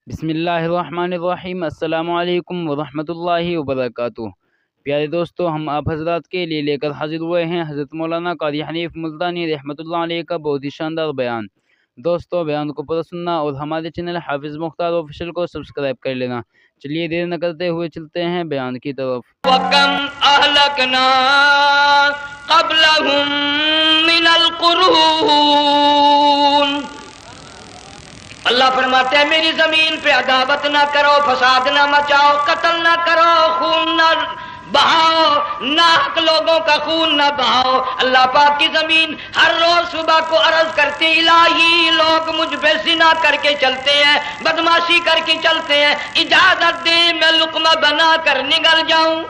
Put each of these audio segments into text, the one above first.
بسم اللہ الرحمن الرحیم۔ السلام علیکم ورحمۃ اللہ وبرکاتہ۔ پیارے دوستو، ہم آپ حضرات کے لیے لے کر حاضر ہوئے ہیں حضرت مولانا قاری حنیف ملتانی رحمۃ اللہ علیہ کا بہت ہی شاندار بیان۔ دوستو، بیان کو پورا سننا اور ہمارے چینل حافظ مختار آفیشیل کو سبسکرائب کر لینا۔ چلیے دیر نہ کرتے ہوئے چلتے ہیں بیان کی طرف۔ وَكَمْ أَهْلَكْنَا قَبْلَهُمْ مِنَ الْقُرُونِ۔ اللہ فرماتے ہیں میری زمین پہ عداوت نہ کرو، فساد نہ مچاؤ، قتل نہ کرو، خون نہ بہاؤ، ناحق لوگوں کا خون نہ بہاؤ۔ اللہ پاک کی زمین ہر روز صبح کو عرض کرتی الہی لوگ مجھ پہ زنا کر کے چلتے ہیں، بدماشی کر کے چلتے ہیں، اجازت دے میں لقمہ بنا کر نگل جاؤں۔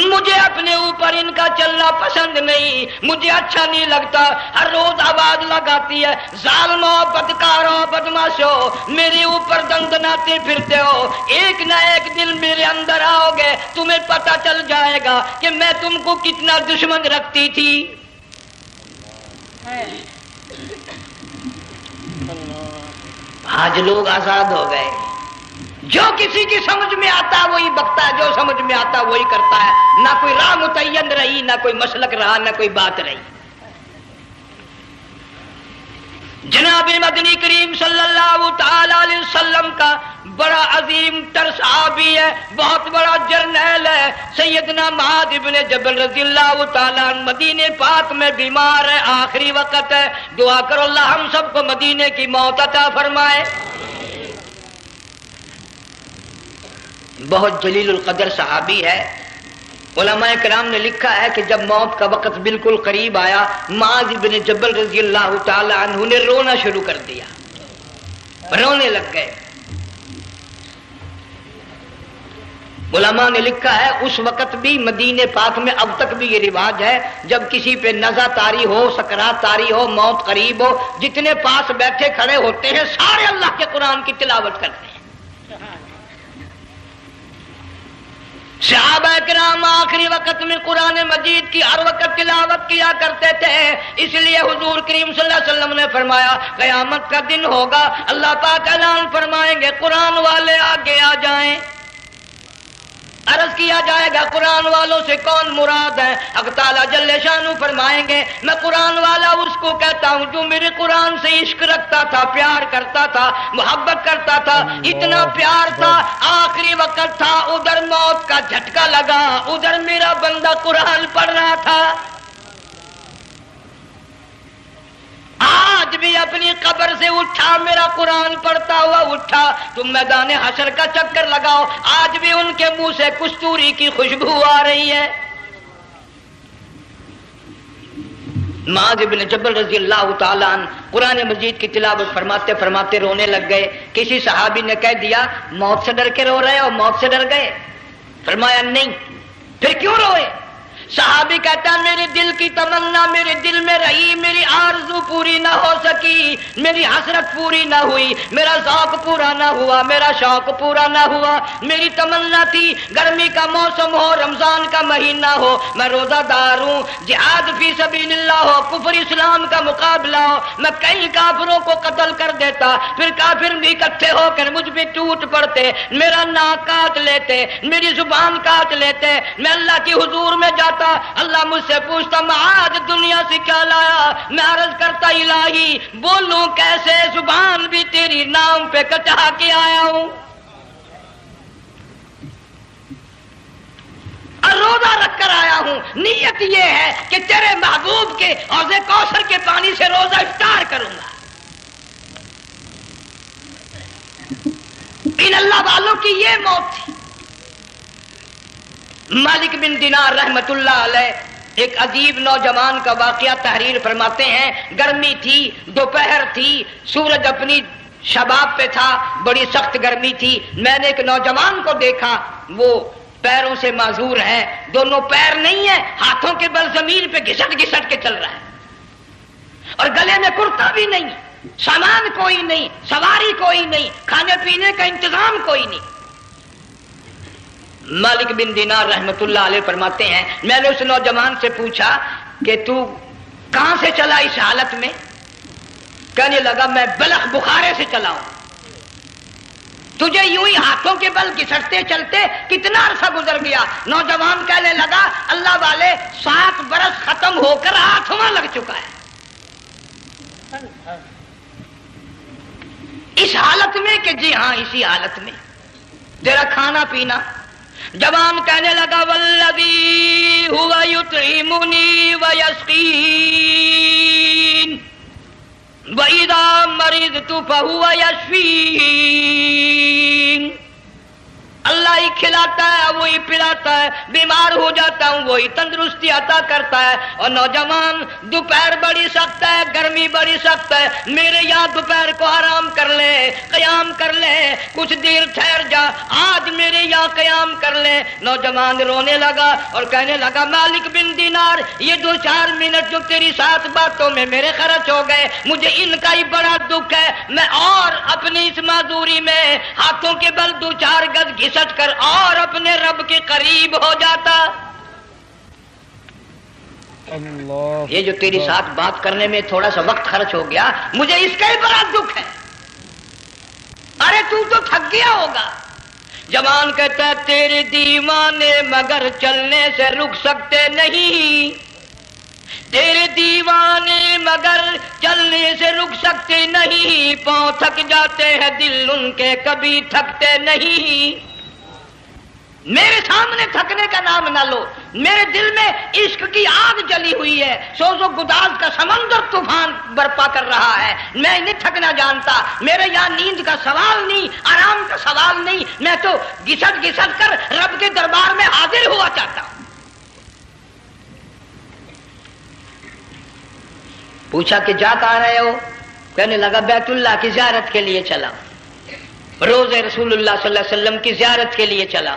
مجھے اپنے اوپر ان کا چلنا پسند نہیں، مجھے اچھا نہیں لگتا۔ ہر روز آواز لگاتی ہے ظالمو، بدکارو، بدماشو، میرے اوپر دندناتے پھرتے ہو، ایک نہ ایک دن میرے اندر آؤ گے، تمہیں پتہ چل جائے گا کہ میں تم کو کتنا دشمن رکھتی تھی۔ آج لوگ آزاد ہو گئے، جو کسی کی سمجھ میں آتا وہی بکتا ہے، جو سمجھ میں آتا وہی کرتا ہے، نہ کوئی راہ متعین رہی، نہ کوئی مسلک رہا، نہ کوئی بات رہی۔ جناب مدنی کریم صلی اللہ تعالی علیہ وسلم کا بڑا عظیم تر صحابی ہے، بہت بڑا جرنیل ہے، سیدنا معاذ بن جبل رضی اللہ تعالی عنہ، مدینے پاک میں بیمار ہے، آخری وقت ہے، دعا کرو اللہ ہم سب کو مدینے کی موت عطا فرمائے۔ بہت جلیل القدر صحابی ہے۔ علماء کرام نے لکھا ہے کہ جب موت کا وقت بالکل قریب آیا، معاذ بن جبل رضی اللہ تعالی عنہ نے رونا شروع کر دیا، رونے لگ گئے۔ علماء نے لکھا ہے اس وقت بھی مدینے پاک میں اب تک بھی یہ رواج ہے، جب کسی پہ نزع طاری ہو، سکرات طاری ہو، موت قریب ہو، جتنے پاس بیٹھے کھڑے ہوتے ہیں سارے اللہ کے قرآن کی تلاوت کرتے ہیں۔ صحابہ کرام آخری وقت میں قرآن مجید کی ہر وقت تلاوت کیا کرتے تھے، اس لیے حضور کریم صلی اللہ علیہ وسلم نے فرمایا قیامت کا دن ہوگا، اللہ پاک اعلان فرمائیں گے قرآن والے آگے آ جائیں۔ عرض کیا جائے گا قرآن والوں سے کون مراد ہے؟ حق تعالیٰ جل شانہ فرمائیں گے میں قرآن والا اس کو کہتا ہوں جو میرے قرآن سے عشق رکھتا تھا، پیار کرتا تھا، محبت کرتا تھا، اتنا پیار تھا آخری وقت تھا، ادھر موت کا جھٹکا لگا، ادھر میرا بندہ قرآن پڑھ رہا تھا۔ آج بھی اپنی قبر سے اٹھا، میرا قرآن پڑھتا ہوا اٹھا، تم میدان حشر کا چکر لگاؤ، آج بھی ان کے منہ سے کستوری کی خوشبو آ رہی ہے۔ معاذ بن جبل رضی اللہ تعالیٰ عنہ قرآن مجید کی تلاوت فرماتے فرماتے رونے لگ گئے۔ کسی صحابی نے کہہ دیا موت سے ڈر کے رو رہے ہو، موت سے ڈر گئے؟ فرمایا نہیں۔ پھر کیوں روئے؟ صحابی کہتا ہے میرے دل کی تمنا میرے دل میں رہی، میری آرزو پوری نہ ہو سکی، میری حسرت پوری نہ ہوئی، میرا ذوق پورا نہ ہوا، میرا شوق پورا نہ ہوا۔ میری تمنا تھی گرمی کا موسم ہو، رمضان کا مہینہ ہو، میں روزہ دار ہوں، جہاد فی سبیل اللہ ہو، کفر اسلام کا مقابلہ ہو، میں کئی کافروں کو قتل کر دیتا، پھر کافر بھی اکٹھے ہو کر مجھ پہ ٹوٹ پڑتے، میرا ناک کاٹ لیتے، میری زبان کاٹ لیتے، میں اللہ کی حضور میں جاتا، اللہ مجھ سے پوچھتا معاذ دنیا سے کیا لایا؟ میں عرض کرتا الہی بولوں کیسے، زبان بھی تیری نام پہ کٹا کے آیا ہوں، اور روزہ رکھ کر آیا ہوں، نیت یہ ہے کہ تیرے محبوب کے حوض کوثر کے پانی سے روزہ افطار کروں گا۔ ان اللہ والوں کی یہ موت تھی۔ مالک بن دینار رحمت اللہ علیہ ایک عجیب نوجوان کا واقعہ تحریر فرماتے ہیں۔ گرمی تھی، دوپہر تھی، سورج اپنی شباب پہ تھا، بڑی سخت گرمی تھی۔ میں نے ایک نوجوان کو دیکھا، وہ پیروں سے معذور ہے، دونوں پیر نہیں ہیں، ہاتھوں کے بل زمین پہ گھسٹ گھسٹ کے چل رہا ہے، اور گلے میں کرتا بھی نہیں، سامان کوئی نہیں، سواری کوئی نہیں، کھانے پینے کا انتظام کوئی نہیں۔ مالک بن دینار رحمت اللہ علیہ فرماتے ہیں میں نے اس نوجوان سے پوچھا کہ تو کہاں سے چلا اس حالت میں؟ کہنے لگا میں بلخ بخارے سے چلا ہوں، تجھے یوں ہی ہاتھوں کے بل گھسٹتے چلتے کتنا عرصہ گزر گیا؟ نوجوان کہنے لگا اللہ والے 7 برس ختم ہو کر ہاتھواں لگ چکا ہے، اس حالت میں کہ جی ہاں اسی حالت میں تیرا کھانا پینا۔ جوان کہنے لگا والذی ہوا یطعمنی ویسقین وَإِذَا مَرِضْتُ فَهُوَ يَشْفِينِ، اللہ ہی کھلاتا ہے وہی پلاتا ہے، بیمار ہو جاتا ہوں وہی تندرستی عطا کرتا ہے۔ اور نوجوان دوپہر بڑی سخت ہے، گرمی بڑی سخت ہے، میرے یہاں دوپہر کو آرام کر لے، قیام کر لے، کچھ دیر ٹھہر جا، آج میرے یہاں قیام کر لے۔ نوجوان رونے لگا اور کہنے لگا مالک بن دینار، یہ 2-4 منٹ جو تیری ساتھ باتوں میں میرے خرچ ہو گئے، مجھے ان کا ہی بڑا دکھ ہے، میں اور اپنی اس معذوری میں ہاتھوں کے بل 2-4 گز گھسٹ کر اور اپنے رب کے قریب ہو جاتا۔ یہ جو تیری ساتھ بات کرنے میں تھوڑا سا وقت خرچ ہو گیا، مجھے اس کا ہی بڑا دکھ ہے۔ ارے تو تھک گیا ہوگا۔ جوان کہتا ہے تیرے دیوانے مگر چلنے سے رک سکتے نہیں، تیرے دیوانے مگر چلنے سے رک سکتے نہیں، پاؤں تھک جاتے ہیں دل ان کے کبھی تھکتے نہیں۔ میرے سامنے تھکنے کا نام نہ لو، میرے دل میں عشق کی آگ جلی ہوئی ہے، سوز و گداز کا سمندر طوفان برپا کر رہا ہے، میں نہیں تھکنا جانتا، میرے یہاں نیند کا سوال نہیں، آرام کا سوال نہیں، میں تو گھسٹ گھسٹ کر رب کے دربار میں حاضر ہوا چاہتا ہوں۔ پوچھا کہ جا کہاں رہے ہو؟ کہنے لگا بیت اللہ کی زیارت کے لیے چلا، روز رسول اللہ صلی اللہ علیہ وسلم کی زیارت کے لیے چلا،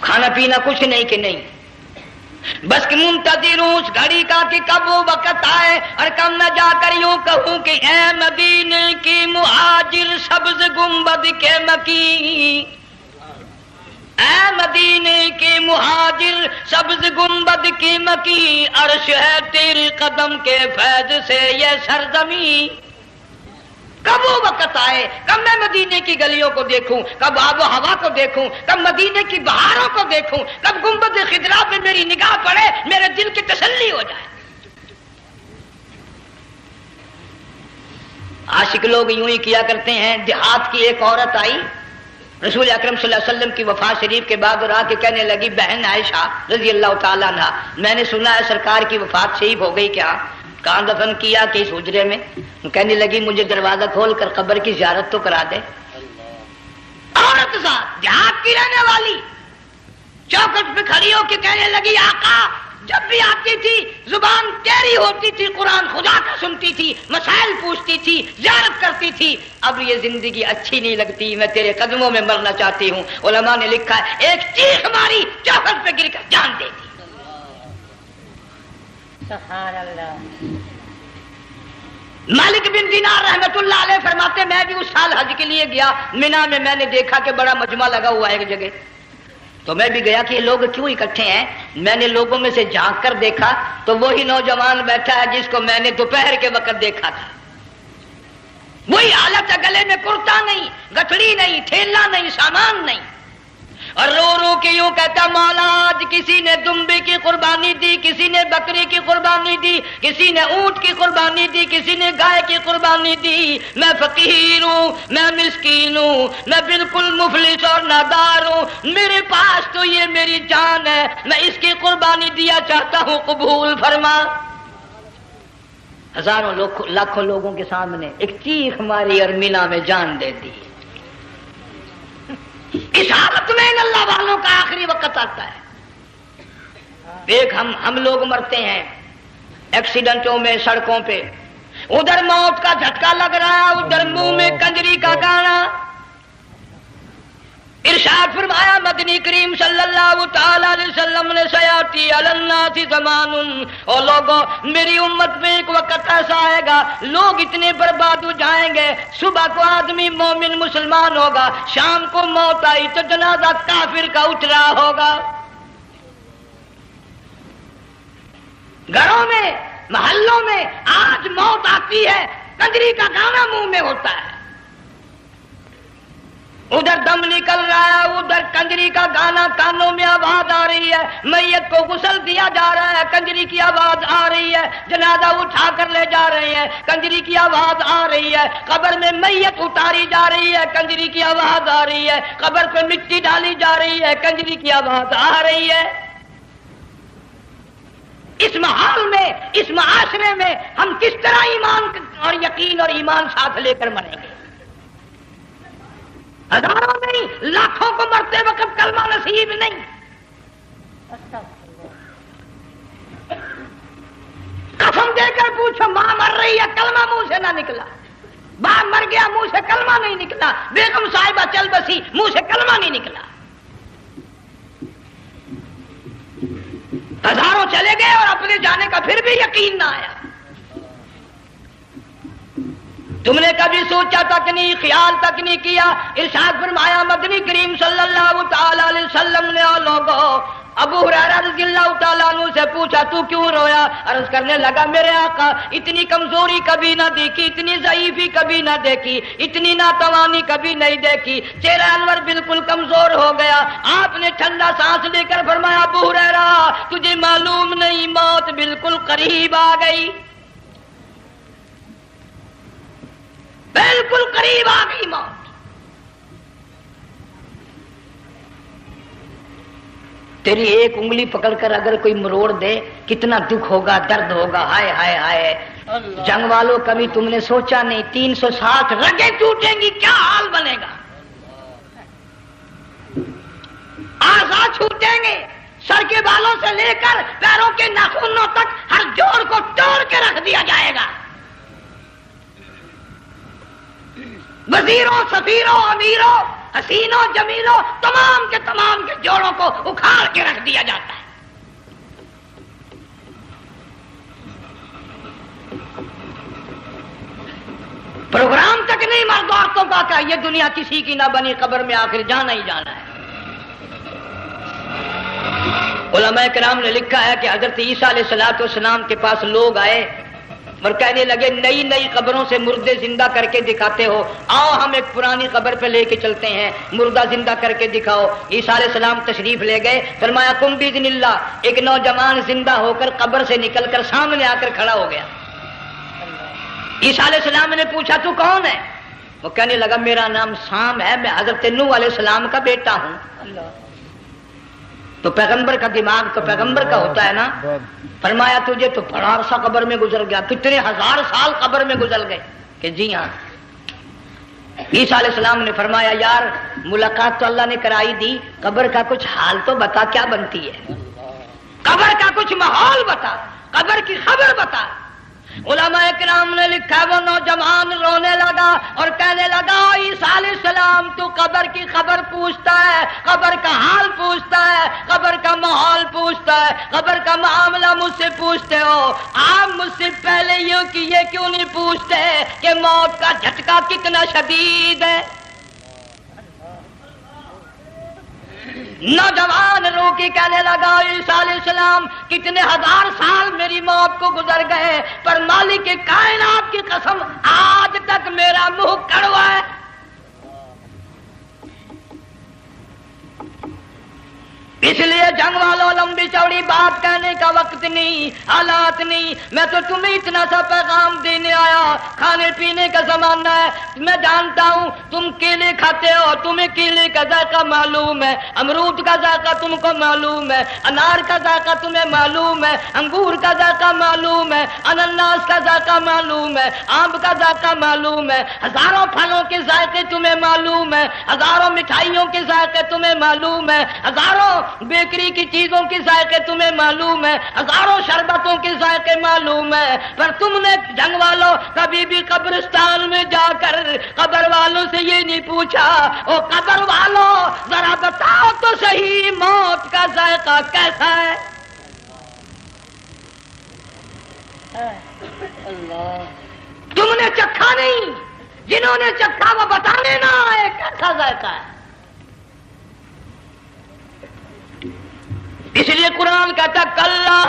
کھانا پینا کچھ نہیں کہ نہیں، بس کہ منتظر ہوں اس گھڑی کا کہ کب وہ وقت آئے اور کب میں جا کر یوں کہوں کہ اے مدینے کی مہاجر سبز گنبد کے مکی، اے مدینے کے مہاجر سبز گنبد کی مکی، عرش ہے تیرے قدم کے فیض سے یہ سرزمین۔ کب وہ وقت آئے، کب میں مدینے کی گلیوں کو دیکھوں، کب آب و ہوا کو دیکھوں، کب مدینے کی بہاروں کو دیکھوں، کب گنبد خضرا پہ میری نگاہ پڑے، میرے دل کی تسلی ہو جائے۔ عاشق لوگ یوں ہی کیا کرتے ہیں۔ دیہات کی ایک عورت آئی رسول اکرم صلی اللہ علیہ وسلم کی وفات شریف کے بعد اور آ کے کہنے لگی بہن عائشہ رضی اللہ تعالیٰ عنہا، میں نے سنا ہے سرکار کی وفات شریف ہو گئی، کیا کہاں دفن کیا کہ اس حجرے میں؟ کہنے لگی مجھے دروازہ کھول کر قبر کی زیارت تو کرا دے۔ عورت ساتھ دیہات کی رہنے والی چوکٹ پہ کھڑی ہو کے کہنے لگی آقا جب بھی آتی تھی زبان تیری ہوتی تھی، قرآن خدا کا سنتی تھی، مسائل پوچھتی تھی، زیارت کرتی تھی، اب یہ زندگی اچھی نہیں لگتی، میں تیرے قدموں میں مرنا چاہتی ہوں۔ علماء نے لکھا ہے ایک چیخ ماری، چوکٹ پہ گر کر جان دے دی۔ سبحان اللہ۔ مالک بن دینار رحمت اللہ علیہ فرماتے میں بھی اس سال حج کے لیے گیا، مینا میں میں نے دیکھا کہ بڑا مجمع لگا ہوا ہے ایک جگہ، تو میں بھی گیا کہ یہ لوگ کیوں اکٹھے ہیں۔ میں نے لوگوں میں سے جھانک کر دیکھا تو وہی نوجوان بیٹھا ہے جس کو میں نے دوپہر کے وقت دیکھا تھا، وہی حالت ہے، گلے میں کرتا نہیں، گٹھڑی نہیں، تھیلا نہیں، سامان نہیں، اور رو رو کے یوں کہتا مولا آج کسی نے دمبے کی قربانی دی، کسی نے بکری کی قربانی دی، کسی نے اونٹ کی قربانی دی، کسی نے گائے کی قربانی دی، میں فقیر ہوں، میں مسکین ہوں، میں بالکل مفلس اور نادار ہوں، میرے پاس تو یہ میری جان ہے، میں اس کی قربانی دیا چاہتا ہوں، قبول فرما۔ ہزاروں لاکھوں لوگوں کے سامنے ایک چیخ ماری اور مینا میں جان دے دی۔ اس حالت میں ان اللہ والوں کا آخری وقت آتا ہے۔ ایک ہم لوگ مرتے ہیں ایکسیڈنٹوں میں، سڑکوں پہ، ادھر موت کا جھٹکا لگ رہا ہے، ادھر منہ میں کنجری کا گانا۔ ارشاد فرمایا مدنی کریم صلی اللہ تعالی علیہ وسلم نے سیاتی علی الناس زمان، اور لوگوں میری امت میں ایک وقت ایسا آئے گا لوگ اتنے برباد ہو جائیں گے، صبح کو آدمی مومن مسلمان ہوگا، شام کو موت آئی تو جنازہ کافر کا اٹھ رہا ہوگا۔ گھروں میں محلوں میں آج موت آتی ہے، کنجری کا گانا منہ میں ہوتا ہے، ادھر دم نکل رہا ہے، ادھر کنجری کا گانا کانوں میں آواز آ رہی ہے، میت کو غسل دیا جا رہا ہے، کنجری کی آواز آ رہی ہے، جنازہ اٹھا کر لے جا رہے ہیں، کنجری کی آواز آ رہی ہے، قبر میں میت اتاری جا رہی ہے، کنجری کی آواز آ رہی ہے، قبر پہ مٹی ڈالی جا رہی ہے، کنجری کی آواز آ رہی ہے۔ اس ماحول میں، اس معاشرے میں ہم کس طرح ایمان اور یقین اور ایمان ساتھ لے کر مریں گے؟ ہزاروں نہیں، لاکھوں کو مرتے وقت کلمہ نصیب نہیں۔ قسم دے کر پوچھو، ماں مر رہی ہے، کلمہ منہ سے نہ نکلا، باپ مر گیا، منہ سے کلمہ نہیں نکلا، بیگم صاحبہ چل بسی، منہ سے کلمہ نہیں نکلا، ہزاروں چلے گئے اور اپنے جانے کا پھر بھی یقین نہ آیا۔ تم نے کبھی سوچا تک نہیں، خیال تک نہیں کیا؟ ارشاد فرمایا مدنی کریم صلی اللہ تعالی علیہ وسلم نے لوگوں ابو ہریرہ رضی اللہ تعالیٰ عنہ سے پوچھا تو کیوں رویا؟ عرض کرنے لگا میرے آقا اتنی کمزوری کبھی نہ دیکھی، اتنی ضعیفی کبھی نہ دیکھی، اتنی ناتوانی کبھی نہیں دیکھی، چہرہ انور بالکل کمزور ہو گیا۔ آپ نے ٹھنڈا سانس لے کر فرمایا ابو ہریرہ تجھے معلوم نہیں موت بالکل قریب آ گئی، بالکل قریب آ گئی موت۔ تیری ایک انگلی پکڑ کر اگر کوئی مروڑ دے کتنا دکھ ہوگا، درد ہوگا، ہائے ہائے ہائے۔ جنگ والوں کبھی تم نے سوچا نہیں 360 رگیں ٹوٹیں گی کیا حال بنے گا، اعضاء چھوٹیں گے، سر کے بالوں سے لے کر پیروں کے ناخنوں تک ہر جوڑ کو توڑ کے رکھ دیا جائے گا، وزیروں، سفیروں، امیروں، حسینوں، جمیلوں، تمام کے جوڑوں کو اکھاڑ کے رکھ دیا جاتا ہے۔ پروگرام تک نہیں مرد عورتوں کا کہ یہ دنیا کسی کی نہ بنی، قبر میں آخر جانا ہی جانا ہے۔ علماء کرام نے لکھا ہے کہ حضرت عیسیٰ علیہ السلام کے پاس لوگ آئے اور کہنے لگے نئی نئی قبروں سے مردے زندہ کر کے دکھاتے ہو، آؤ ہم ایک پرانی قبر پہ لے کے چلتے ہیں، مردہ زندہ کر کے دکھاؤ۔ عیسیٰ علیہ السلام تشریف لے گئے، فرمایا قم باذن اللہ، ایک نوجوان زندہ ہو کر قبر سے نکل کر سامنے آ کر کھڑا ہو گیا۔ عیسیٰ علیہ السلام نے پوچھا تو کون ہے؟ وہ کہنے لگا میرا نام سام ہے، میں حضرت نوح علیہ السلام کا بیٹا ہوں۔ تو پیغمبر کا دماغ تو پیغمبر کا ہوتا ہے نا۔ فرمایا تجھے تو بڑا عرصہ قبر میں گزر گیا، کتنے ہزار سال قبر میں گزر گئے؟ کہ جی ہاں۔ عیسیٰ علیہ السلام نے فرمایا یار ملاقات تو اللہ نے کرائی دی، قبر کا کچھ حال تو بتا کیا بنتی ہے، قبر کا کچھ ماحول بتا، قبر کی خبر بتا۔ علماء کرام نے لکھا وہ نوجوان رونے لگا اور کہنے لگا عیسیٰ علیہ السلام تو قبر کی خبر پوچھتا ہے، قبر کا حال پوچھتا ہے، قبر کا ماحول پوچھتا ہے، قبر کا معاملہ مجھ سے پوچھتے ہو، آپ مجھ سے پہلے یہ کیوں نہیں پوچھتے کہ موت کا جھٹکا کتنا شدید ہے؟ نوجوان رو کے کہنے لگا عیسیٰ علیہ السلام کتنے ہزار سال میری موت کو گزر گئے، پر مالک کائنات کی قسم آج تک میرا منہ کڑوا ہے۔ اس لیے جنگ والوں لمبی چوڑی بات کہنے کا وقت نہیں، حالات نہیں، میں تو تمہیں اتنا سا پیغام دینے آیا، کھانے پینے کا زمانہ ہے، میں جانتا ہوں تم کیلے کھاتے ہو، تمہیں کیلے کا ذائقہ معلوم ہے، امرود کا ذائقہ تم کو معلوم ہے، انار کا ذائقہ تمہیں معلوم ہے، انگور کا ذائقہ معلوم ہے، انناس کا ذائقہ معلوم ہے، آم کا ذائقہ معلوم ہے، ہزاروں پھلوں کے ذائقے تمہیں معلوم ہے، ہزاروں مٹھائیوں کے ذائقے تمہیں معلوم ہے، ہزاروں بیکری کی چیزوں کے ذائقے تمہیں معلوم ہے، ہزاروں شربتوں کے ذائقے معلوم ہے، پر تم نے جنگ والوں کبھی بھی قبرستان میں جا کر قبر والوں سے یہ نہیں پوچھا او قبر والوں ذرا بتاؤ تو صحیح موت کا ذائقہ کیسا ہے؟ تم نے چکھا نہیں، جنہوں نے چکھا وہ بتانے نہ آئے کیسا ذائقہ ہے۔ اس لیے قرآن کہتا کلا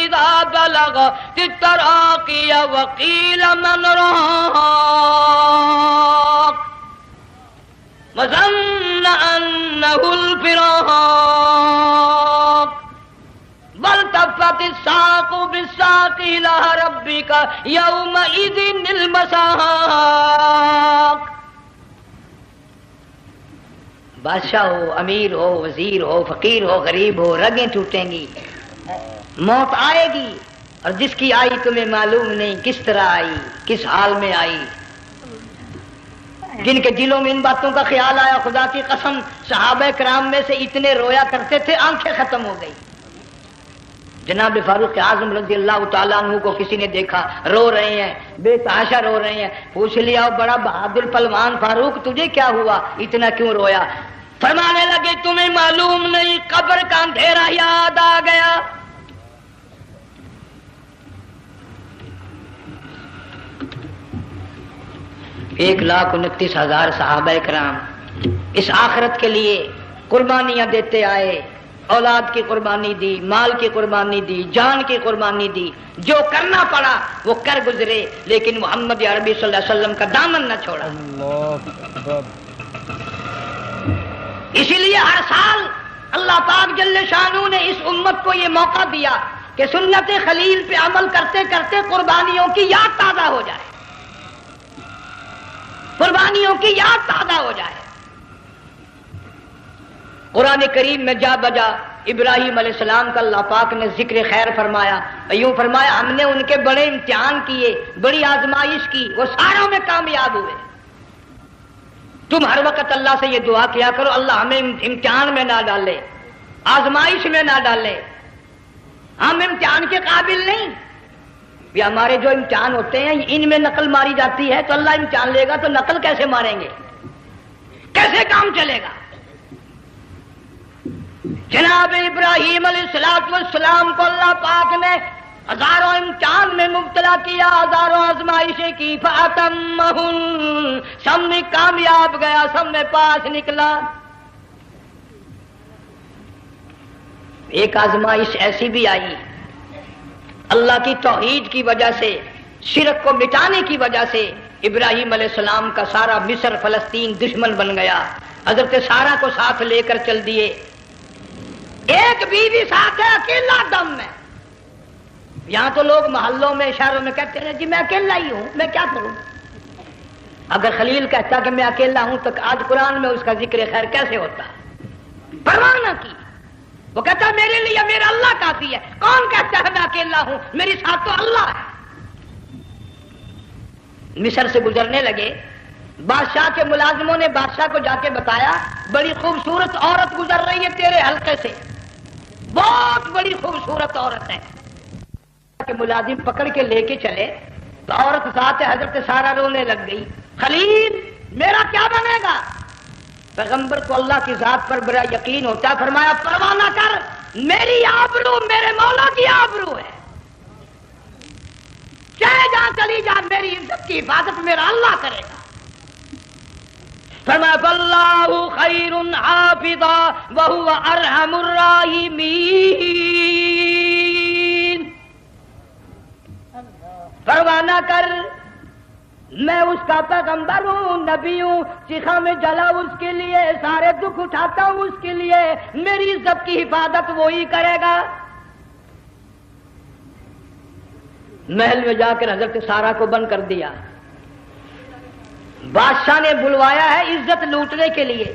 اذا بلغت التراقی وقیل من راق وظن انه الفراق والتفت الساق بالساق الى ربك يومئذ المساق. بادشاہ ہو، امیر ہو، وزیر ہو، فقیر ہو، غریب ہو، رگیں ٹوٹیں گی، موت آئے گی، اور جس کی آئی تمہیں معلوم نہیں کس طرح آئی، کس حال میں آئی. جن کے دلوں میں ان باتوں کا خیال آیا، خدا کی قسم صحابہ کرام میں سے اتنے رویا کرتے تھے آنکھیں ختم ہو گئی. جناب فاروق اعظم رضی اللہ تعالیٰ عنہ کو کسی نے دیکھا رو رہے ہیں، بے تحاشا رو رہے ہیں. پوچھ لیا بڑا بہادر پہلوان فاروق تجھے کیا ہوا، اتنا کیوں رویا؟ فرمانے لگے تمہیں معلوم نہیں قبر کا اندھیرا یاد آ گیا. ایک 1,29,000 صحابہ کرام اس آخرت کے لیے قربانیاں دیتے آئے، اولاد کی قربانی دی، مال کی قربانی دی، جان کی قربانی دی، جو کرنا پڑا وہ کر گزرے، لیکن محمد عربی صلی اللہ علیہ وسلم کا دامن نہ چھوڑا. اسی لیے ہر سال اللہ پاک جل شانہ نے اس امت کو یہ موقع دیا کہ سنت خلیل پہ عمل کرتے کرتے قربانیوں کی یاد تازہ ہو جائے، قربانیوں کی یاد تازہ ہو جائے. قرآن کریم میں جا بجا ابراہیم علیہ السلام کا اللہ پاک نے ذکر خیر فرمایا، یوں فرمایا ہم نے ان کے بڑے امتحان کیے، بڑی آزمائش کی، وہ ساروں میں کامیاب ہوئے. تم ہر وقت اللہ سے یہ دعا کیا کرو اللہ ہمیں امتحان میں نہ ڈالے، آزمائش میں نہ ڈالے. ہم امتحان کے قابل نہیں. یہ ہمارے جو امتحان ہوتے ہیں ان میں نقل ماری جاتی ہے، تو اللہ امتحان لے گا تو نقل کیسے ماریں گے، کیسے کام چلے گا؟ جناب ابراہیم علیہ السلام کو اللہ پاک نے ہزاروں امتحان میں مبتلا کیا، ہزاروں آزمائشیں کی، فَأَتَمَّهُنْ سب میں کامیاب گیا، سب میں پاس نکلا. ایک آزمائش ایسی بھی آئی اللہ کی توحید کی وجہ سے، شرک کو مٹانے کی وجہ سے ابراہیم علیہ السلام کا سارا مصر فلسطین دشمن بن گیا. حضرت سارہ کو ساتھ لے کر چل دیے، ایک بیوی ساتھ ہے اکیلا دم میں. یہاں تو لوگ محلوں میں شہروں میں کہتے ہیں جی میں اکیلا ہی ہوں، میں کیا کروں. اگر خلیل کہتا کہ میں اکیلا ہوں تو آج قرآن میں اس کا ذکر خیر کیسے ہوتا؟ پرواہ نہ کی. وہ کہتا میرے لیے میرا اللہ کافی ہے. کون کہتا ہے میں اکیلا ہوں، میری ساتھ تو اللہ ہے. مصر سے گزرنے لگے، بادشاہ کے ملازموں نے بادشاہ کو جا کے بتایا بڑی خوبصورت عورت گزر رہی ہے تیرے حلقے سے، بہت بڑی خوبصورت عورت ہے. کہ ملازم پکڑ کے لے کے چلے تو عورت ساتھ حضرت سارہ رونے لگ گئی. خلیل میرا کیا بنے گا؟ پیغمبر کو اللہ کی ذات پر بڑا یقین ہوتا، فرمایا پرواہ نہ کر، میری آبرو میرے مولا کی آبرو ہے، چاہے جہاں چلی جا میری عزت کی حفاظت میرا اللہ کرے گا. فرمایا فاللہ خیر حافظا وہو ارحم الراحمین. پرواہ نہ کر، میں اس کا پیغمبر ہوں، نبی ہوں، چیخا میں جلا اس کے لیے، سارے دکھ اٹھاتا ہوں اس کے لیے، میری عزت کی حفاظت وہی کرے گا. محل میں جا کر حضرت سارہ کو بند کر دیا. بادشاہ نے بلوایا ہے عزت لوٹنے کے لیے،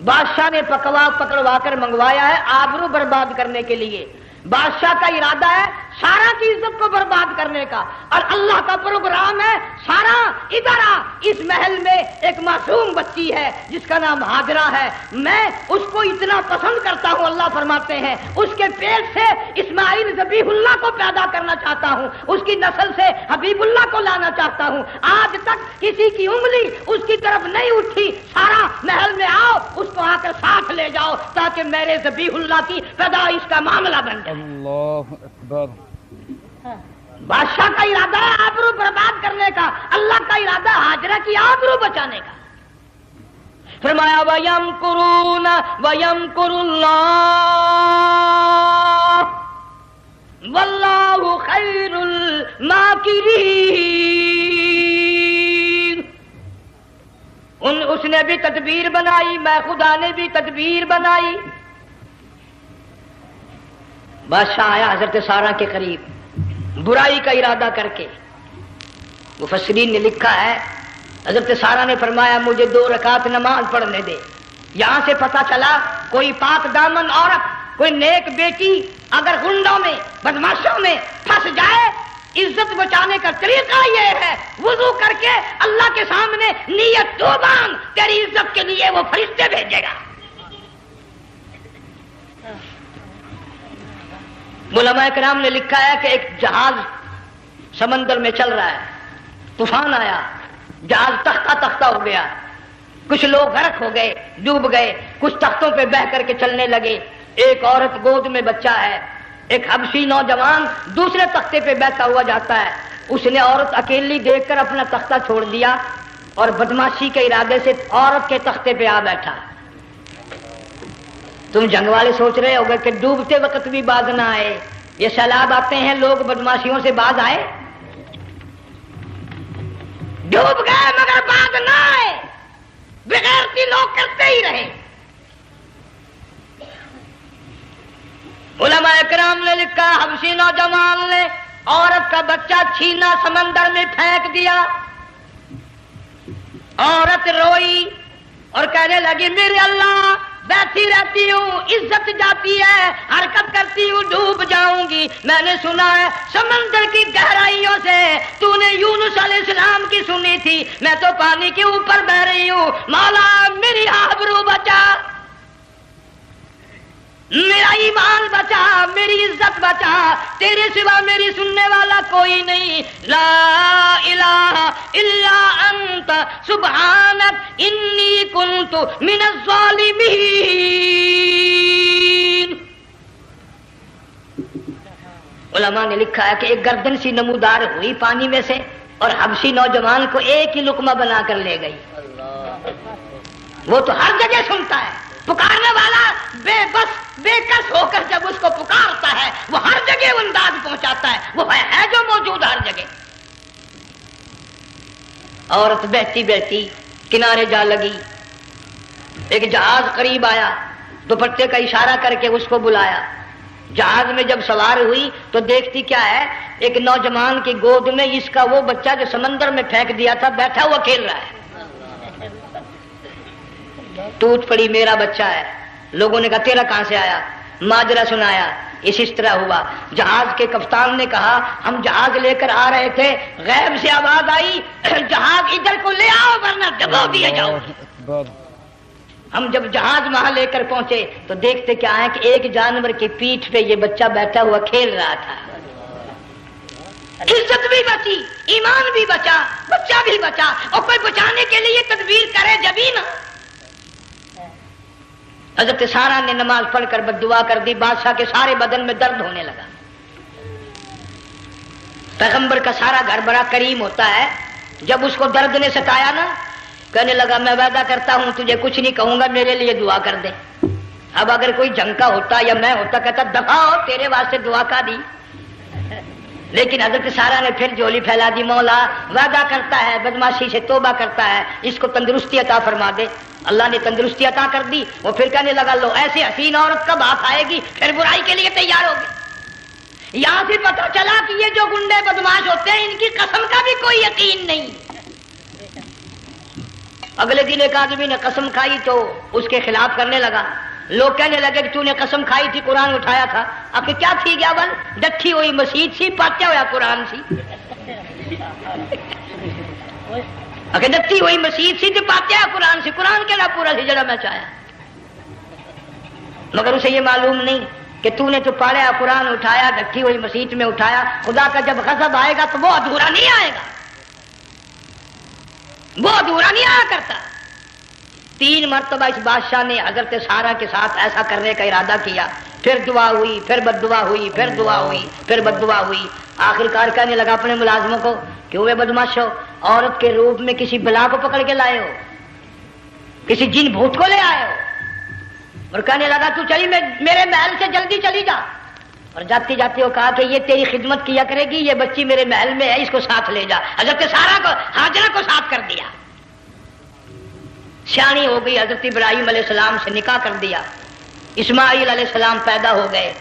بادشاہ نے پکڑوا کر منگوایا ہے آبرو برباد کرنے کے لیے. بادشاہ کا ارادہ ہے سارا کی عزت کو برباد کرنے کا، اور اللہ کا پروگرام ہے سارا ادھر آ، اس محل میں ایک معصوم بچی ہے جس کا نام ہاجرہ ہے، میں اس کو اتنا پسند کرتا ہوں، اللہ فرماتے ہیں اس کے پیٹ سے اسماعیل ذبیح اللہ کو پیدا کرنا چاہتا ہوں، اس کی نسل سے حبیب اللہ کو لانا چاہتا ہوں. آج تک کسی کی انگلی اس کی طرف نہیں اٹھی. سارا محل میں آؤ، اس کو آ کر ساتھ لے جاؤ تاکہ میرے ذبیح اللہ کی پیدائش کا معاملہ بن جائے. اللہ اکبر. بادشاہ کا ارادہ ہے آبرو برباد کرنے کا، اللہ کا ارادہ ہاجرہ کی آبرو بچانے کا. فرمایا وَيَمْكُرُونَ وَيَمْكُرُ اللَّهُ وَاللَّهُ خَيْرُ الْمَاكِرِينَ۔ اس نے بھی تدبیر بنائی، میں خدا نے بھی تدبیر بنائی۔ بادشاہ آیا حضرت سارہ کے قریب برائی کا ارادہ کر کے۔ مفسرین نے لکھا ہے حضرت سارہ نے فرمایا مجھے 2 رکعت نماز پڑھنے دے۔ یہاں سے پتہ چلا کوئی پاک دامن عورت، کوئی نیک بیٹی اگر غنڈوں میں بدماشوں میں پھنس جائے، عزت بچانے کا طریقہ یہ ہے وضو کر کے اللہ کے سامنے نیت تو باندھ، تیری عزت کے لیے وہ فرشتے بھیجے گا۔ علماء کرام نے لکھا ہے کہ ایک جہاز سمندر میں چل رہا ہے، طوفان آیا، جہاز تختہ تختہ ہو گیا، کچھ لوگ غرق ہو گئے، ڈوب گئے، کچھ تختوں پہ بہ کر کے چلنے لگے۔ ایک عورت گود میں بچہ ہے، ایک حبشی نوجوان دوسرے تختے پہ بیٹھا ہوا جاتا ہے۔ اس نے عورت اکیلی دیکھ کر اپنا تختہ چھوڑ دیا اور بدماشی کے ارادے سے عورت کے تختے پہ آ بیٹھا۔ تم جنگ والے سوچ رہے ہوگے کہ ڈوبتے وقت بھی باز نہ آئے، یہ سیلاب آتے ہیں لوگ بدماشیوں سے باز آئے؟ ڈوب گئے مگر باز نہ آئے، بغیرتی لوگ کرتے ہی رہے۔ علماء کرام نے لکھا حبشی نوجوان نے عورت کا بچہ چھینا سمندر میں پھینک دیا۔ عورت روئی اور کہنے لگی میرے اللہ بیٹھی رہتی ہوں، عزت جاتی ہے، حرکت کرتی ہوں، ڈوب جاؤں گی۔ میں نے سنا ہے سمندر کی گہرائیوں سے تو نے یونس علیہ السلام کی سنی تھی، میں تو پانی کے اوپر بہ رہی ہوں، مولا میری آبرو بچا، میرا ایمان بچا، میری عزت بچا، تیرے سوا میری سننے والا کوئی نہیں۔ لا الہ الا انت سبحانک انی کنت من الظالمین۔ علماء نے لکھا ہے کہ ایک گردن سی نمودار ہوئی پانی میں سے اور حبشی نوجوان کو ایک ہی لقمہ بنا کر لے گئی۔ وہ تو ہر جگہ سنتا ہے، پکارنے والا بے بس بے کس ہو کر جب اس کو پکارتا ہے وہ ہر جگہ انداز پہنچاتا ہے، وہ ہے جو موجود ہر جگہ۔ عورت بہتی بہتی کنارے جا لگی، ایک جہاز قریب آیا، دوپٹے کا اشارہ کر کے اس کو بلایا۔ جہاز میں جب سوار ہوئی تو دیکھتی کیا ہے، ایک نوجوان کی گود میں اس کا وہ بچہ جو سمندر میں پھینک دیا تھا بیٹھا ہوا کھیل رہا ہے۔ ٹوٹ پڑی میرا بچہ ہے۔ لوگوں نے کہا تیرا کہاں سے آیا؟ ماجرا سنایا، اس طرح ہوا۔ جہاز کے کپتان نے کہا ہم جہاز لے کر آ رہے تھے، غیب سے آواز آئی جہاز ادھر کو لے آؤ ورنہ دبا دیا جاؤ۔ ہم جب جہاز وہاں لے کر پہنچے تو دیکھتے کیا ہے کہ ایک جانور کی پیٹھ پہ یہ بچہ بیٹھا ہوا کھیل رہا تھا۔ عزت بھی بچی، ایمان بھی بچا، بچہ بھی بچا، اور کوئی بچانے کے لیے تدبیر کرے جبھی نا۔ حضرت سارہ نے نماز پڑھ کر بد دعا کر دی، بادشاہ کے سارے بدن میں درد ہونے لگا۔ پیغمبر کا سارا گھر بڑا کریم ہوتا ہے، جب اس کو درد نے ستایا نا کہنے لگا میں وعدہ کرتا ہوں تجھے کچھ نہیں کہوں گا، میرے لیے دعا کر دے۔ اب اگر کوئی جنگ کا ہوتا یا میں ہوتا کہتا دفع ہو تیرے واسطے دعا کا دی، لیکن حضرت سارہ نے پھر جھولی پھیلا دی، مولا وعدہ کرتا ہے بدماشی سے توبہ کرتا ہے، اس کو تندرستی عطا فرما دے۔ اللہ نے تندرستی عطا کر دی۔ وہ پھر کہنے لگا لو ایسی حسین عورت کب ہاتھ آئے گی، پھر برائی کے لیے تیار ہو گئے۔ یہاں سے پتہ چلا کہ یہ جو گنڈے بدماش ہوتے ہیں ان کی قسم کا بھی کوئی یقین نہیں۔ اگلے دن ایک آدمی نے قسم کھائی تو اس کے خلاف کرنے لگا، لوگ کہنے لگے کہ تو نے قسم کھائی تھی قرآن اٹھایا تھا، اب کیا تھی گیا بل ڈٹھی ہوئی مسجد سی پاٹیا ہوا قرآن سی، ڈٹھی ہوئی مسجد سی تو پاٹیا قرآن سی، قرآن کے لا پورا سی جڑا میں چاہیا، مگر اسے یہ معلوم نہیں کہ تو نے تو پاڑیا قرآن اٹھایا ڈٹھی ہوئی مسجد میں اٹھایا، خدا کا جب غضب آئے گا تو وہ ادھورا نہیں آئے گا، وہ ادھورا نہیں آیا کرتا۔ 3 مرتبہ اس بادشاہ نے حضرت سارہ کے ساتھ ایسا کرنے کا ارادہ کیا، پھر دعا ہوئی، پھر بد دعا ہوئی، پھر دعا ہوئی، پھر بد دعا ہوئی۔ آخر کار کہنے لگا اپنے ملازموں کو کہ وہ بدماش ہو، عورت کے روپ میں کسی بلا کو پکڑ کے لائے ہو، کسی جن بھوت کو لے آئے ہو؟ اور کہنے لگا تو چلی میرے محل سے جلدی چلی جا. اور جاتے جاتے وہ کہا کہ یہ تیری خدمت کیا کرے گی، یہ بچی میرے محل میں ہے، اس کو ساتھ لے جا. حضرت سارا کو، ہاجرہ کو ساتھ کر دیا. سیانی ہو گئی، حضرت ابراہیم علیہ السلام سے نکاح کر دیا. اسماعیل علیہ السلام پیدا ہو گئے.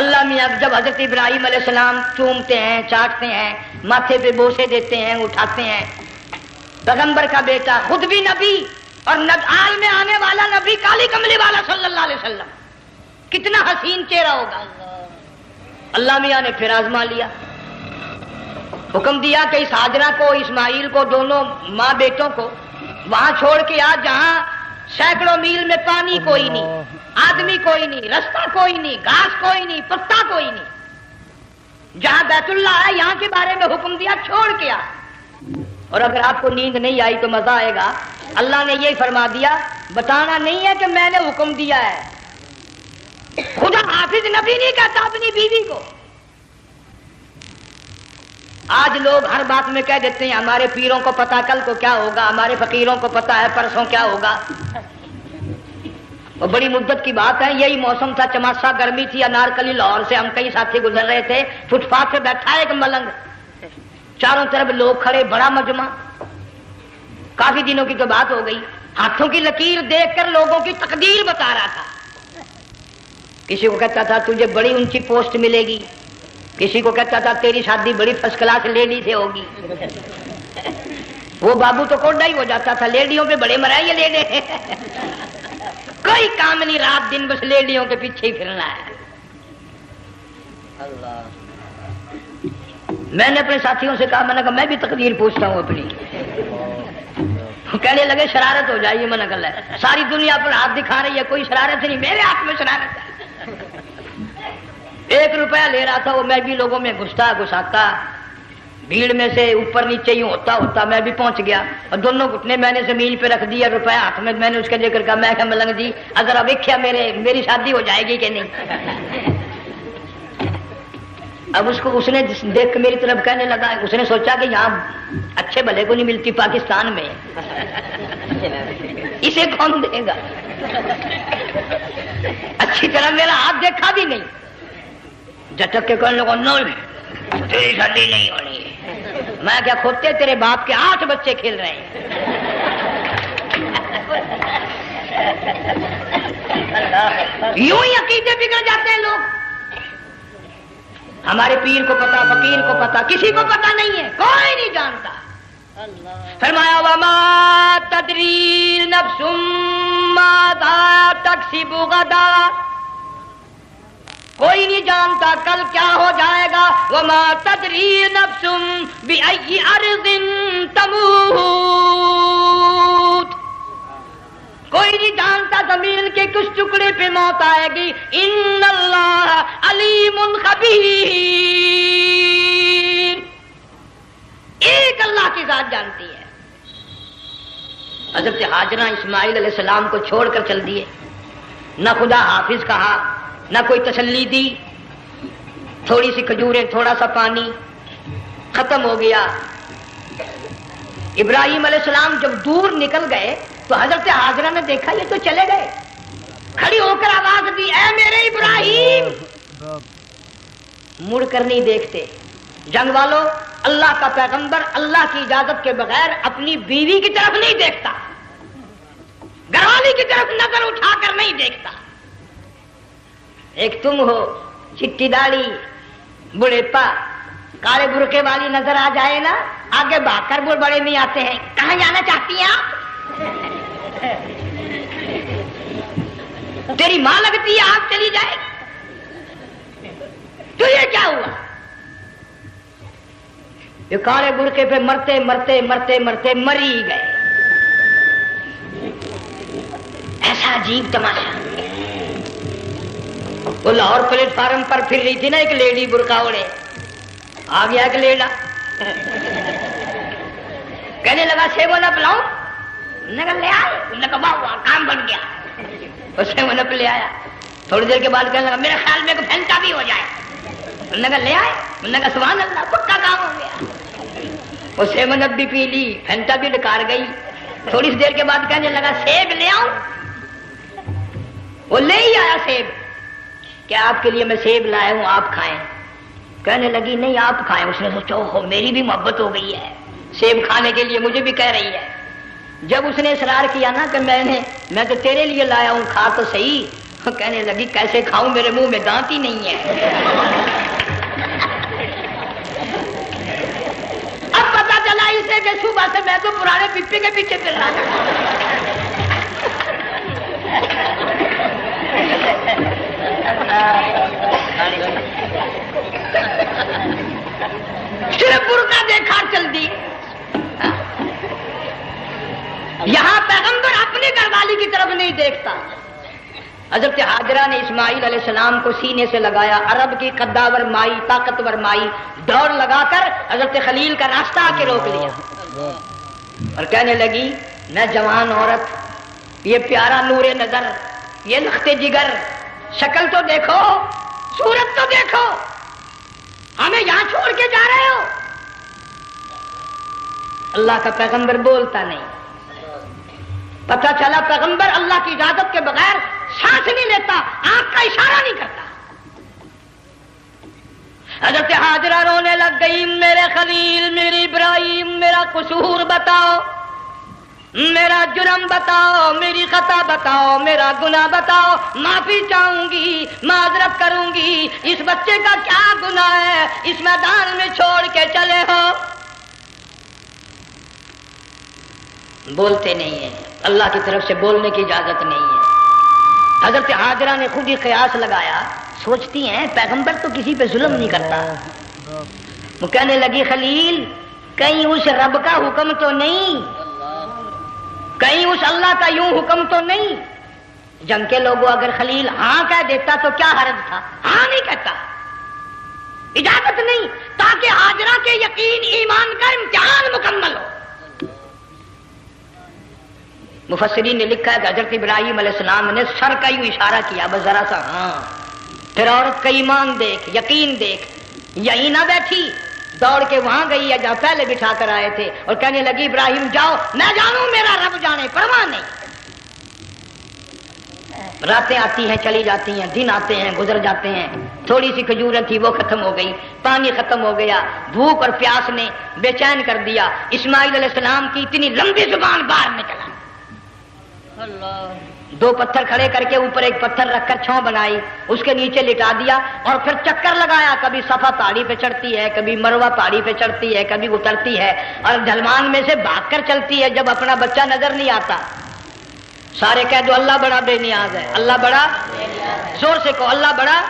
اللہ میاں جب حضرت ابراہیم علیہ السلام چومتے ہیں، چاٹتے ہیں، ماتھے پہ بوسے دیتے ہیں، اٹھاتے ہیں، پیغمبر کا بیٹا، خود بھی نبی اور آل میں آنے والا نبی، کالی کملی والا صلی اللہ علیہ وسلم، کتنا حسین چہرہ ہوگا. اللہ میاں نے پھر آزما لیا، حکم دیا کہ اس ہاجرہ کو، اسماعیل کو، دونوں ماں بیٹوں کو وہاں چھوڑ کے آ جہاں سینکڑوں میل میں پانی کوئی نہیں، آدمی کوئی نہیں، رستہ کوئی نہیں، گھاس کوئی نہیں، پتا کوئی نہیں. جہاں بیت اللہ ہے یہاں کے بارے میں حکم دیا، چھوڑ کے آ. اور اگر آپ کو نیند نہیں آئی تو مزہ آئے گا. اللہ نے یہ فرما دیا، بتانا نہیں ہے کہ میں نے حکم دیا ہے. خدا حافظ نبی نہیں کہتا اپنی بیوی کو. آج لوگ ہر بات میں کہہ دیتے ہیں ہمارے پیروں کو پتا کل کو کیا ہوگا، ہمارے فقیروں کو پتا ہے پرسوں کیا ہوگا. اور بڑی مدت کی بات ہے، یہی موسم تھا، چماسا گرمی تھی، انارکلی لاہور سے ہم کئی ساتھی گزر رہے تھے. فٹ پاتھ پہ بیٹھا ہے ایک ملنگ، چاروں طرف لوگ کھڑے، بڑا مجمع. کافی دنوں کی تو بات ہو گئی. ہاتھوں کی لکیر دیکھ کر لوگوں کی تقدیر بتا رہا تھا. کسی کو کہتا تھا تجھے بڑی اونچی پوسٹ ملے گی، کسی کو کہتا تھا تیری شادی بڑی فرسٹ کلاس لیڈی سے ہوگی. وہ بابو تو کوڈا ہی ہو جاتا تھا، لیڈیوں پہ بڑے مرائے لیڈے. کوئی کام نہیں، رات دن بس لیڈیوں کے پیچھے ہی پھرنا ہے. اللہ. میں نے اپنے ساتھیوں سے کہا، میں نے کہا میں بھی تقدیر پوچھتا ہوں اپنی. کہنے لگے شرارت ہو جائے، یہ منع کر لے. ساری دنیا پر ہاتھ دکھا رہی ہے، کوئی شرارت نہیں، میرے ہاتھ میں شرارت ہے. 1 روپیہ لے رہا تھا وہ، میں بھی لوگوں میں گھساتا، بھیڑ میں سے اوپر نیچے ہی ہوتا میں بھی پہنچ گیا. اور دونوں گھٹنے میں نے زمین پہ رکھ دیا، روپیہ ہاتھ میں. میں نے اس کا ذکر کہا، میں کہا ملنگ جی اگر اب ویکھیا میری شادی ہو جائے گی کہ نہیں. اب اس نے دیکھ کے میری طرف کہنے لگا، اس نے سوچا کہ یہاں اچھے بھلے کو نہیں ملتی پاکستان میں، اسے کون دے گا. اچھی طرح میرا ہاتھ دیکھا بھی نہیں، جھٹک کے کہنے لگا نہیں تیری شادی نہیں ہونی ہے. میں کیا کھوتے تیرے باپ کے 8 بچے کھیل رہے ہیں. یوں ہی عقیدے بگڑ جاتے ہیں لوگ. ہمارے پیر کو پتا، فقیر کو پتا، کسی کو پتا نہیں ہے، کوئی نہیں جانتا. فرمایا وما تدری نفس ماذا تکسب غدا، کوئی نہیں جانتا کل کیا ہو جائے گا. وما تدری نفس بأی ارض تموت، کوئی نہیں جانتا زمین کے کس ٹکڑے پہ موت آئے گی. ان اللہ علیم خبیر، ایک اللہ کی ذات جانتی ہے. حضرت ہاجرہ اسماعیل علیہ السلام کو چھوڑ کر چل دیے، نہ خدا حافظ کہا، نہ کوئی تسلی دی. تھوڑی سی کھجوریں، تھوڑا سا پانی، ختم ہو گیا. ابراہیم علیہ السلام جب دور نکل گئے تو حضرت ہاجرہ نے دیکھا یہ تو چلے گئے. کھڑی ہو کر آواز دی، اے میرے ابراہیم. مڑ کر نہیں دیکھتے. جنگ والوں، اللہ کا پیغمبر اللہ کی اجازت کے بغیر اپنی بیوی کی طرف نہیں دیکھتا، گھر والی کی طرف نظر اٹھا کر نہیں دیکھتا. ایک تم ہو، چٹی داڑھی، بڑھیپا، کالے برقعے والی نظر آ جائے نا، آگے بھاگ کر بڑے نہیں آتے ہیں. کہاں جانا چاہتی ہیں آپ؟ تیری ماں لگتی ہے، آپ چلی جائے. تو یہ کیا ہوا؟ یہ کالے برقعے پہ مرتے مرتے مرتے مرتے مری گئے. ایسا عجیب تماشا. وہ لاہور پلیٹ فارم پر پھر رہی تھی نا ایک لیڈی برقع اوڑے، آ گیا ایک لیڈا، کہنے لگا سیون-اپ لاؤں؟ نے کہا لے آئے. نے کہا واہ کام بن گیا. وہ سیون-اپ لے آیا. تھوڑی دیر کے بعد کہنے لگا میرے خیال میں کوئی پھینٹا بھی ہو جائے. نے کہا لے آئے. نے کہا سبحان اللہ، پکا کام ہو گیا. وہ سیون-اپ بھی پی لی، پھینٹا بھی ڈکار گئی. تھوڑی سی دیر کے بعد کہنے لگا سیب لے آؤں؟ وہ لے ہی آیا سیب. کیا آپ کے لیے میں سیب لایا ہوں آپ کھائیں؟ کہنے لگی نہیں آپ کھائیں. اس نے سوچا اوہ میری بھی محبت ہو گئی ہے، سیب کھانے کے لیے مجھے بھی کہہ رہی ہے. جب اس نے اصرار کیا نا کہ میں تو تیرے لیے لایا ہوں کھا تو صحیح، کہنے لگی کیسے کھاؤں میرے منہ میں دانت ہی نہیں ہے. اب پتا چلا اسے کہ صبح سے میں تو پرانے پپی کے پیچھے پھر رہا تھا. صرف برقع دیکھا چل دی. یہاں پیغمبر اپنی گھر والی کی طرف نہیں دیکھتا. حضرت حاجرہ نے اسماعیل علیہ السلام کو سینے سے لگایا. عرب کی قداور مائی، طاقتور مائی دوڑ لگا کر حضرت خلیل کا راستہ آ کے روک لیا اور کہنے لگی میں جوان عورت، یہ پیارا نور نظر، یہ لخت جگر، شکل تو دیکھو، صورت تو دیکھو، ہمیں یہاں چھوڑ کے جا رہے ہو. اللہ کا پیغمبر بولتا نہیں. پتہ چلا پیغمبر اللہ کی اجازت کے بغیر سانس نہیں لیتا، آنکھ کا اشارہ نہیں کرتا. حضرت حاجرہ رونے لگ گئی، میرے خلیل، میری ابراہیم، میرا قصور بتاؤ، میرا جرم بتاؤ، میری خطا بتاؤ، میرا گناہ بتاؤ، معافی چاہوں گی، معذرت کروں گی. اس بچے کا کیا گناہ ہے اس میدان میں چھوڑ کے چلے ہو؟ بولتے نہیں ہیں، اللہ کی طرف سے بولنے کی اجازت نہیں ہے. حضرت حاجرہ نے خود ہی قیاس لگایا، سوچتی ہیں پیغمبر تو کسی پہ ظلم نہیں کرتا. وہ کہنے لگی خلیل کہیں اس رب کا حکم تو نہیں، کہیں اس اللہ کا یوں حکم تو نہیں. جنگ کے لوگوں اگر خلیل ہاں کہہ دیتا تو کیا حرج تھا؟ ہاں نہیں کہتا، اجازت نہیں، تاکہ حاجرہ کے یقین ایمان کا امتحان مکمل ہو. مفسرین نے لکھا ہے کہ حضرت ابراہیم علیہ السلام نے سر کا یوں اشارہ کیا، بس ذرا سا ہاں. پھر عورت کا ایمان دیکھ، یقین دیکھ. یہی نہ بیٹھی، دوڑ کے وہاں گئی ہے جہاں پہلے بٹھا کر آئے تھے اور کہنے لگی ابراہیم جاؤ، میں جانوں میرا رب جانے، پرواہ نہیں. راتیں آتی ہیں چلی جاتی ہیں، دن آتے ہیں گزر جاتے ہیں. تھوڑی سی کھجوریں تھی وہ ختم ہو گئی، پانی ختم ہو گیا، بھوک اور پیاس نے بے چین کر دیا. اسماعیل علیہ السلام کی اتنی لمبی زبان باہر نکلا. دو پتھر کھڑے کر کے اوپر ایک پتھر رکھ کر چھاؤں بنائی، اس کے نیچے لٹا دیا اور پھر چکر لگایا. کبھی صفا پہاڑی پہ چڑھتی ہے، کبھی مروہ پہاڑی پہ چڑھتی ہے، کبھی اترتی ہے اور ڈھلوان میں سے بھاگ کر چلتی ہے جب اپنا بچہ نظر نہیں آتا. سارے کہہ دو اللہ بڑا بے نیاز ہے، اللہ بڑا، زور سے کہو اللہ بڑا.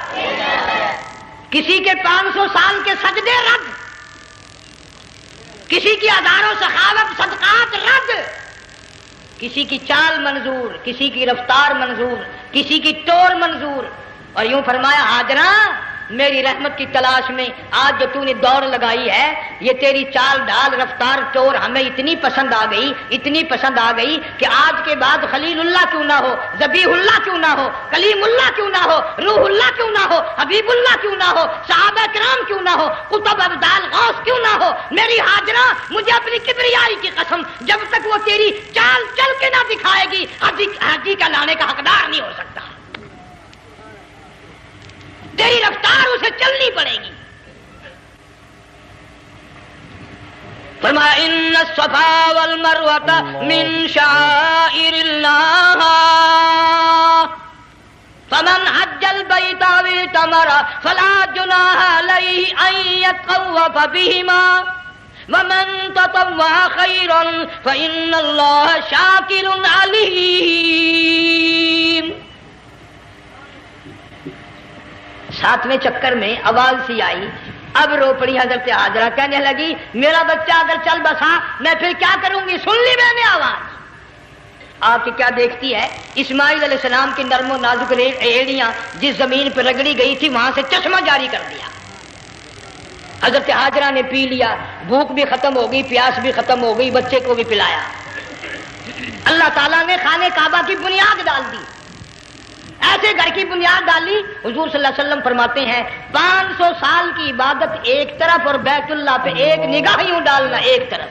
کسی کے 500 سال کے سجدے رد، کسی کی ہزاروں سخاوت صدقات رد، کسی کی چال منظور، کسی کی رفتار منظور، کسی کی ٹور منظور. اور یوں فرمایا حاجرہ میری رحمت کی تلاش میں آج جو تو نے دوڑ لگائی ہے، یہ تیری چال ڈال رفتار ٹور ہمیں اتنی پسند آ گئی، اتنی پسند آ گئی کہ آج کے بعد خلیل اللہ کیوں نہ ہو، ذبیح اللہ کیوں نہ ہو، کلیم اللہ کیوں نہ ہو، روح اللہ کیوں نہ ہو، حبیب اللہ کیوں نہ ہو، صحابہ کرام کیوں نہ ہو، قطب ابدال غوث کیوں نہ ہو. میری حاجرہ مجھے اپنی کبریائی کی قسم جب تک وہ تیری چال چل کے نہ دکھائے گی حاجی کا لانے کا حقدار نہیں ہو سکتا. تیری رفتار اسے چلنی پڑے گی. فرمایا ان الصفا والمروہ من شعائر اللہ فمن حج البیت او اعتمر فلا جناح علیہ ان یطوف بہما ومن تطوع خیرا فإن اللہ شاکر علیم. 7ویں چکر میں آواز سی آئی، اب رو پڑی حضرت حاجرہ. کہنے لگی میرا بچہ اگر چل بسا میں پھر کیا کروں گی. سن لی میں نے آواز. آپ کی کیا دیکھتی ہے، اسماعیل علیہ السلام کی نرم و نازک ایڑیاں جس زمین پہ رگڑی گئی تھی وہاں سے چشمہ جاری کر دیا. حضرت حاجرہ نے پی لیا، بھوک بھی ختم ہو گئی، پیاس بھی ختم ہو گئی، بچے کو بھی پلایا. اللہ تعالیٰ نے خانہ کعبہ کی بنیاد ڈال دی، ایسے گھر کی بنیاد ڈالی. حضور صلی اللہ علیہ وسلم فرماتے ہیں 500 سال کی عبادت ایک طرف اور بیت اللہ پہ ایک نگاہ یوں ڈالنا ایک طرف.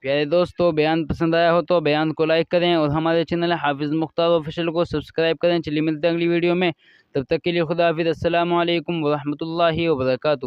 پیارے دوستو بیان پسند آیا ہو تو بیان کو لائک کریں اور ہمارے چینل حافظ مختار آفیشیل کو سبسکرائب کریں۔ چلیے ملتے ہیں اگلی ویڈیو میں، تب تک کے لیے خدا حافظ۔ السلام علیکم ورحمۃ اللہ وبرکاتہ۔